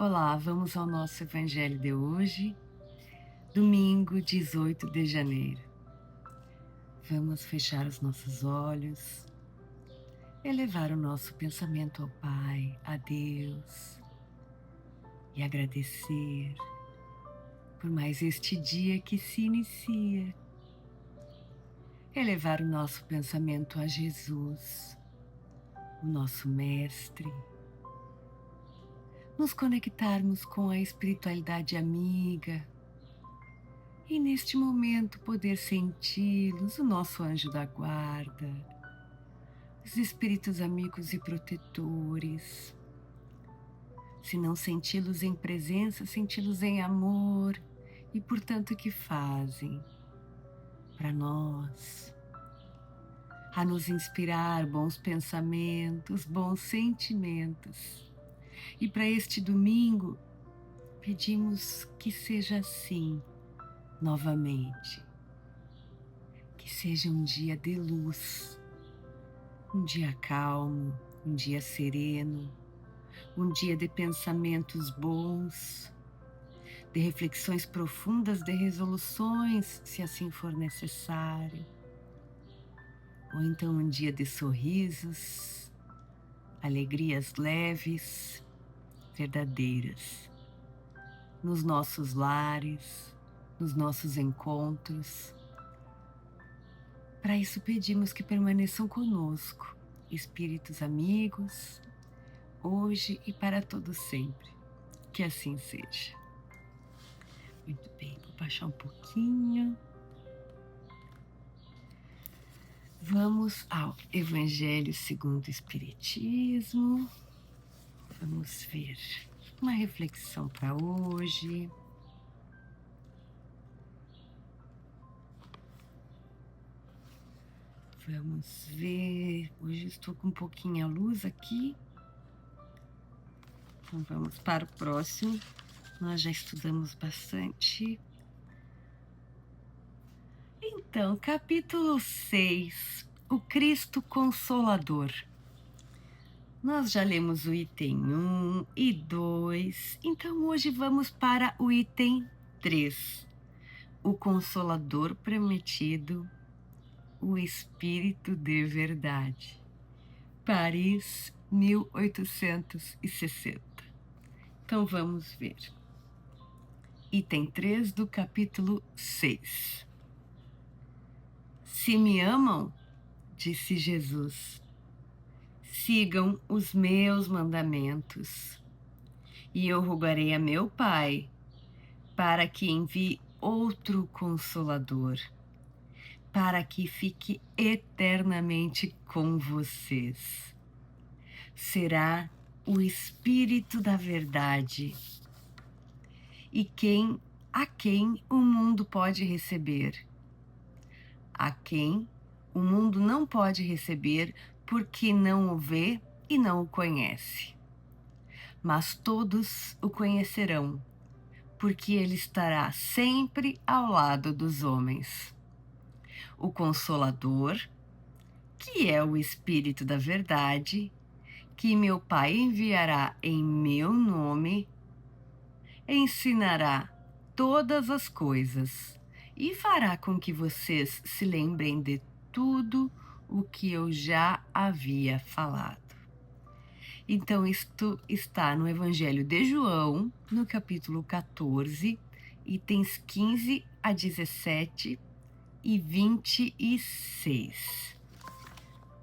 Olá, vamos ao nosso Evangelho de hoje, domingo 18 de janeiro. Vamos fechar os nossos olhos, elevar o nosso pensamento ao Pai, a Deus, e agradecer por mais este dia que se inicia. Elevar o nosso pensamento a Jesus, o nosso Mestre, nos conectarmos com a espiritualidade amiga e neste momento poder senti-los, o nosso anjo da guarda, os espíritos amigos e protetores. Se não senti-los em presença, senti-los em amor e portanto que fazem para nós a nos inspirar bons pensamentos, bons sentimentos. E para este domingo, pedimos que seja assim novamente. Que seja um dia de luz, um dia calmo, um dia sereno, um dia de pensamentos bons, de reflexões profundas, de resoluções, se assim for necessário. Ou então um dia de sorrisos, alegrias leves, verdadeiras, nos nossos lares, nos nossos encontros. Para isso pedimos que permaneçam conosco, espíritos amigos, hoje e para todo sempre. Que assim seja. Muito bem, vou baixar um pouquinho. Vamos ao Evangelho segundo o Espiritismo. Vamos ver uma reflexão para hoje. Vamos ver, hoje estou com um pouquinho a luz aqui. Então vamos para o próximo, nós já estudamos bastante. Então, capítulo 6, o Cristo Consolador. Nós já lemos o item 1 e 2, então hoje vamos para o item 3, o Consolador Prometido, o Espírito de Verdade. Paris, 1860. Então vamos ver. Item 3 do capítulo 6. Se me amam, disse Jesus, sigam os meus mandamentos, e eu rogarei a meu Pai para que envie outro Consolador, para que fique eternamente com vocês. Será o Espírito da Verdade, e a quem o mundo pode receber, a quem o mundo não pode receber porque não o vê e não o conhece. Mas todos o conhecerão, porque ele estará sempre ao lado dos homens. O Consolador, que é o Espírito da Verdade, que meu Pai enviará em meu nome, ensinará todas as coisas e fará com que vocês se lembrem de tudo o que eu já havia falado. Então, isto está no Evangelho de João, no capítulo 14, itens 15 a 17 e 26.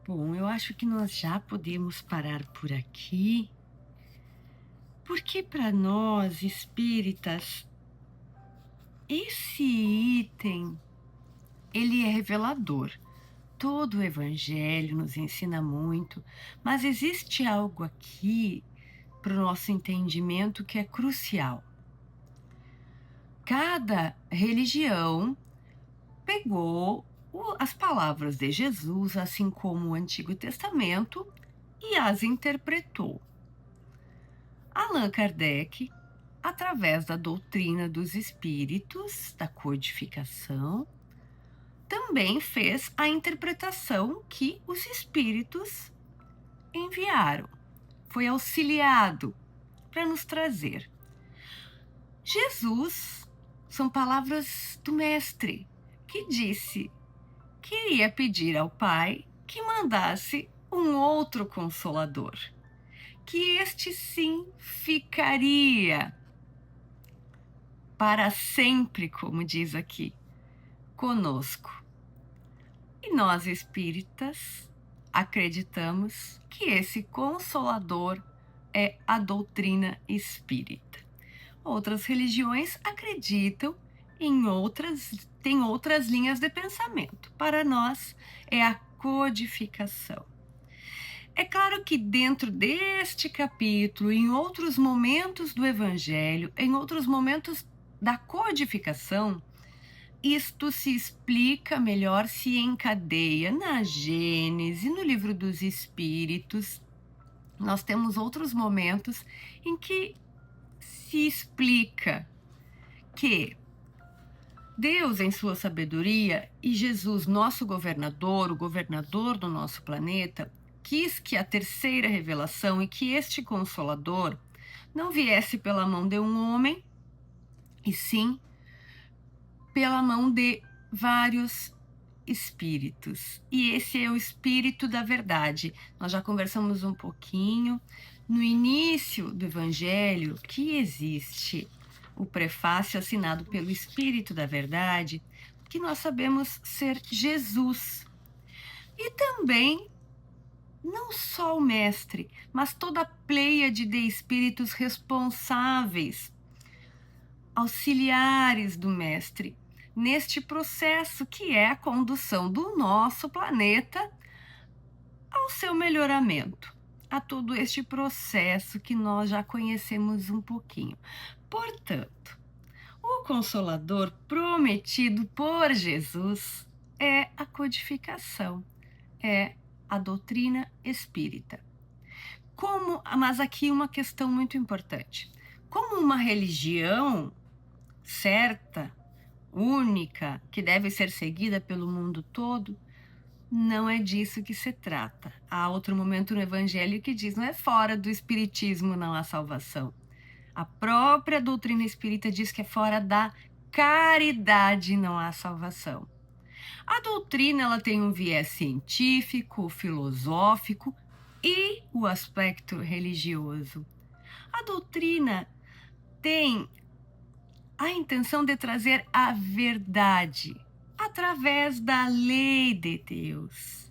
Bom, eu acho que nós já podemos parar por aqui, porque para nós espíritas, esse item, ele é revelador. Todo o Evangelho nos ensina muito, mas existe algo aqui para o nosso entendimento que é crucial. Cada religião pegou as palavras de Jesus, assim como o Antigo Testamento, e as interpretou. Allan Kardec, através da doutrina dos espíritos, da codificação, também fez a interpretação que os espíritos enviaram. Foi auxiliado para nos trazer. Jesus são palavras do Mestre, que disse que iria pedir ao Pai que mandasse um outro Consolador, que este sim ficaria para sempre, como diz aqui, conosco. E nós espíritas acreditamos que esse Consolador é a doutrina espírita. Outras religiões acreditam têm outras linhas de pensamento. Para nós é a codificação. É claro que dentro deste capítulo, em outros momentos do Evangelho, em outros momentos da codificação, isto se explica melhor, se encadeia na Gênese, no Livro dos Espíritos. Nós temos outros momentos em que se explica que Deus, em sua sabedoria, e Jesus, nosso governador, o governador do nosso planeta, quis que a terceira revelação e que este Consolador não viesse pela mão de um homem, e sim pela mão de vários espíritos. E esse é o Espírito da Verdade. Nós já conversamos um pouquinho no início do Evangelho que existe o prefácio assinado pelo Espírito da Verdade, que nós sabemos ser Jesus. E também não só o Mestre, mas toda a pleiade de espíritos responsáveis, auxiliares do Mestre, neste processo que é a condução do nosso planeta ao seu melhoramento, a todo este processo que nós já conhecemos um pouquinho. Portanto, o Consolador prometido por Jesus é a codificação, é a doutrina espírita. Mas aqui uma questão muito importante. Como uma religião certa, única, que deve ser seguida pelo mundo todo, não é disso que se trata. Há outro momento no Evangelho que diz: não é fora do espiritismo não há salvação. A própria doutrina espírita diz que é fora da caridade não há salvação. A doutrina ela tem um viés científico, filosófico e o aspecto religioso. A doutrina tem a intenção de trazer a verdade através da lei de Deus.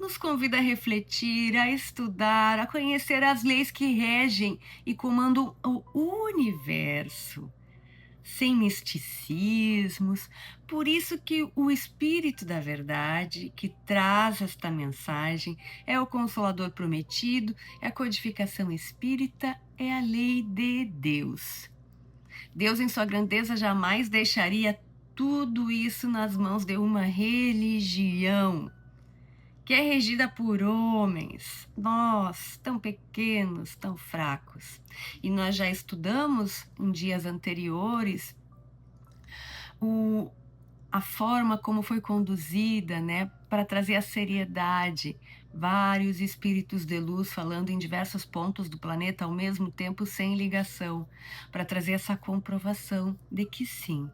Nos convida a refletir, a estudar, a conhecer as leis que regem e comandam o universo, sem misticismos. Por isso que o Espírito da Verdade, que traz esta mensagem, é o Consolador prometido, é a codificação espírita, é a lei de Deus. Deus, em sua grandeza, jamais deixaria tudo isso nas mãos de uma religião que é regida por homens, nós, tão pequenos, tão fracos. E nós já estudamos em dias anteriores a forma como foi conduzida, né, para trazer a seriedade, vários espíritos de luz falando em diversos pontos do planeta ao mesmo tempo sem ligação, para trazer essa comprovação de que sim,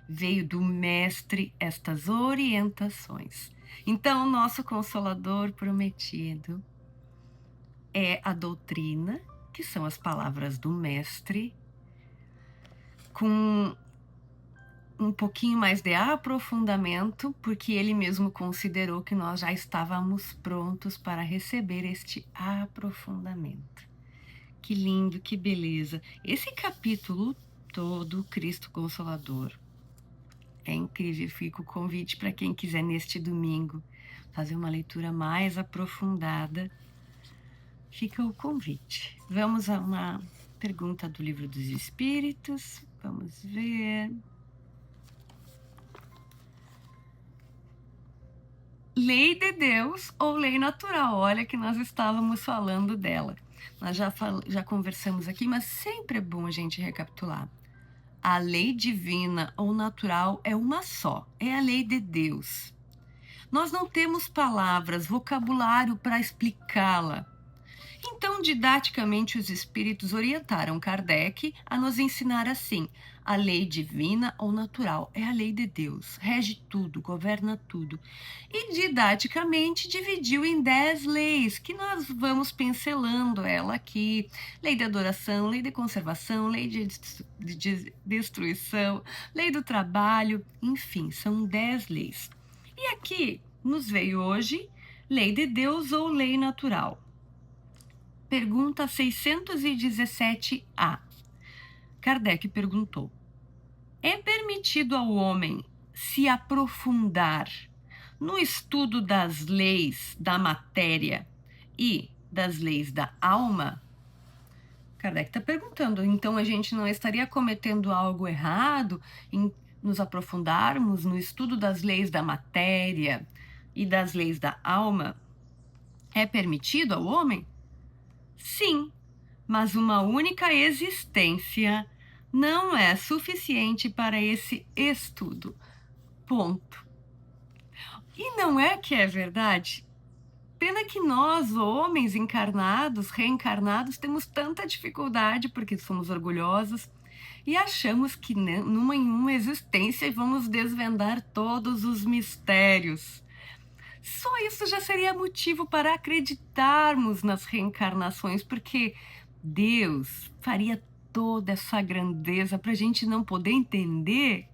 veio do Mestre estas orientações. Então, nosso Consolador prometido é a doutrina, que são as palavras do Mestre, com um pouquinho mais de aprofundamento, porque ele mesmo considerou que nós já estávamos prontos para receber este aprofundamento. Que lindo, que beleza! Esse capítulo todo, Cristo Consolador, é incrível. Fica o convite para quem quiser neste domingo fazer uma leitura mais aprofundada. Fica o convite. Vamos a uma pergunta do Livro dos Espíritos. Vamos ver. Lei de Deus ou lei natural? Olha que nós estávamos falando dela. Nós já conversamos aqui, mas sempre é bom a gente recapitular. A lei divina ou natural é uma só, é a lei de Deus. Nós não temos palavras, vocabulário para explicá-la. Então, didaticamente, os espíritos orientaram Kardec a nos ensinar assim: a lei divina ou natural é a lei de Deus, rege tudo, governa tudo. E didaticamente dividiu em 10 leis, que nós vamos pincelando ela aqui: lei da adoração, lei de conservação, lei de destruição, lei do trabalho, enfim, são 10 leis. E aqui nos veio hoje lei de Deus ou lei natural. Pergunta 617A. Kardec perguntou: é permitido ao homem se aprofundar no estudo das leis da matéria e das leis da alma? Kardec está perguntando, então a gente não estaria cometendo algo errado em nos aprofundarmos no estudo das leis da matéria e das leis da alma? É permitido ao homem? Sim, mas uma única existência não é suficiente para esse estudo. Ponto. E não é que é verdade? Pena que nós, homens encarnados, reencarnados, temos tanta dificuldade porque somos orgulhosos e achamos que em uma existência vamos desvendar todos os mistérios. Só isso já seria motivo para acreditarmos nas reencarnações, porque Deus faria toda essa grandeza para a gente não poder entender?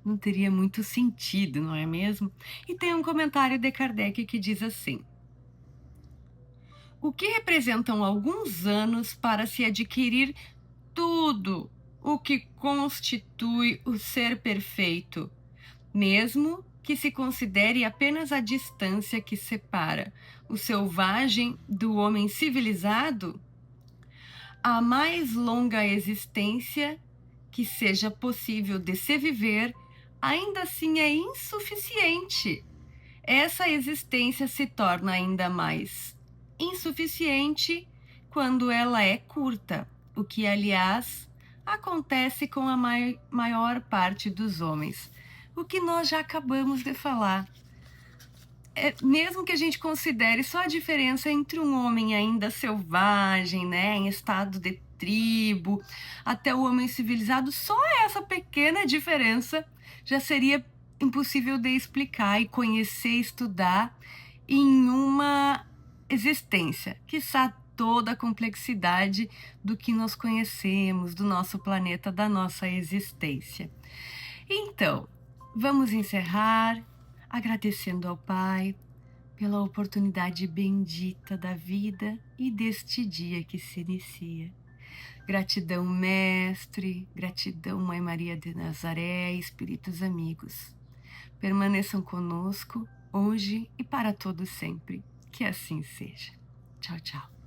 Não teria muito sentido, não é mesmo? E tem um comentário de Kardec que diz assim: o que representam alguns anos para se adquirir tudo o que constitui o ser perfeito, mesmo que se considere apenas a distância que separa o selvagem do homem civilizado? A mais longa existência que seja possível de se viver, ainda assim é insuficiente. Essa existência se torna ainda mais insuficiente quando ela é curta, o que, aliás, acontece com a maior parte dos homens. O que nós já acabamos de falar. Mesmo que a gente considere só a diferença entre um homem ainda selvagem, né, em estado de tribo, até o homem civilizado, só essa pequena diferença já seria impossível de explicar e conhecer, estudar em uma existência, quiçá toda a complexidade do que nós conhecemos, do nosso planeta, da nossa existência. Então, vamos encerrar agradecendo ao Pai pela oportunidade bendita da vida e deste dia que se inicia. Gratidão, Mestre, gratidão, Mãe Maria de Nazaré, espíritos amigos. Permaneçam conosco hoje e para todo sempre. Que assim seja. Tchau, tchau.